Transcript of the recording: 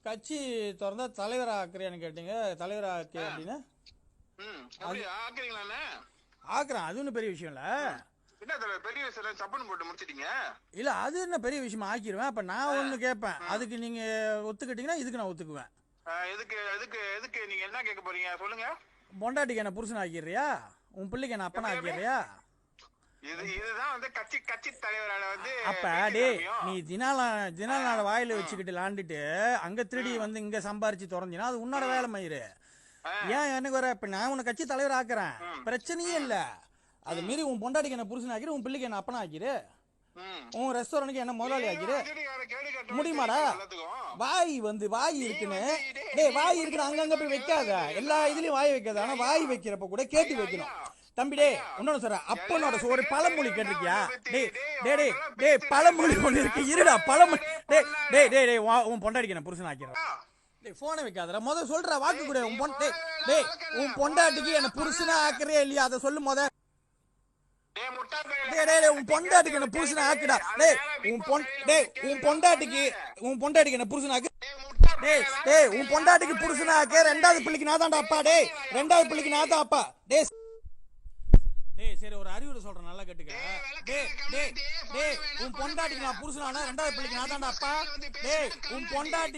கட்சி திறந்தா தலைவர் ஆக்குறியான்னு கேட்டீங்க. தலைவர் ஆக்கு அப்படின்னா ஆக்குறேன். அது ஒன்றும் பெரிய விஷயம் இல்ல. பெரிய விஷயம் சப்புன்னு போட்டு முடிச்சிட்டீங்க. இல்ல அது என்ன பெரிய விஷயமா ஆக்கிடுவேன். அப்ப நான் ஒண்ணு கேட்பேன், அதுக்கு நீங்க ஒத்துக்கிட்டீங்கன்னா இதுக்கு நான் ஒத்துக்குவேன். எதுக்கு எதுக்கு எதுக்கு நீங்க என்ன கேட்க போறீங்க சொல்லுங்க. பொண்டாட்டிக்கு என்ன புருஷன் ஆக்கிடுறியா? உன் பிள்ளைக்கு என்ன அப்பனா ஆக்கிடுறியா? இதுதான் வந்து கட்சி தலைவரால வந்து. அப்ப டேய் நீ தினால வாயில வச்சுக்கிட்டு லாண்டுட்டு அங்க திருடி வந்து இங்க சம்பாரிச்சு திறந்தினா அது உன்னோட வேலை மயிறு. ஏன் எனக்கு வர? இப்ப நான் உன்னை கட்சி தலைவர் ஆக்குறேன், பிரச்சனையே இல்ல. அது மீறி உன் பொண்டாட்டிக்கு என்ன புருஷன் ஆக்கிரு, உன் பிள்ளைக்கு என்ன அப்பனா ஆக்கிரு, உன் ரெஸ்டாரண்ட்டுக்கு என்ன முதலாளி ஆக்கிரு. முடியுமாடா? வாய் இருக்குன்னு டேய் வாய் இருக்குன்னு அங்கங்க போய் வைக்காத. எல்லா இதுலயும் வாய் வைக்காத. ஆனா வாய் வைக்கிறப்ப கூட கேட்டு வைக்கணும். தம்பி டே இன்னொன்னு சொல்ற, அப்பனோட ஒரு பழமொழி கேட்டிருக்கியா? டேய் பழமொழி ஒண்ணு இருக்கு, இருடா. பழமொழி டேய் உன் பொண்டாட்டிக்கு என்ன புருஷன் ஆக்கிறேன். டேய் போனை வைக்காதடா. முதல்ல சொல்ற வாக்கு கூட. உன் பொண்டாட்டிக்கு என்ன புருஷனா ஆக்குறியா இல்லையா அதை சொல்லு முத. உன் பொண்டாட்டிக்கு என்ன புருஷனை ஆக்குடா. உன் பொண்டாட்டிக்கு என்ன புருஷனை ஆக்கு. உன் பொண்டாட்டிக்கு புருஷனை ஆக்க. ரெண்டாவது பிள்ளைக்கு நான் தான்டா அப்பா. ரெண்டாவது பிள்ளைக்கு நான் தான் அப்பா. சரி ஒரு அறிவுரை சொல்றேன், நல்லா கேட்டுக்க. உன் பொண்டாட்டிக்கு நான் புருஷனானா ரெண்டாவது பிள்ளைக்கு நான் தான்டா அப்பா. உன் பொண்டாட்டி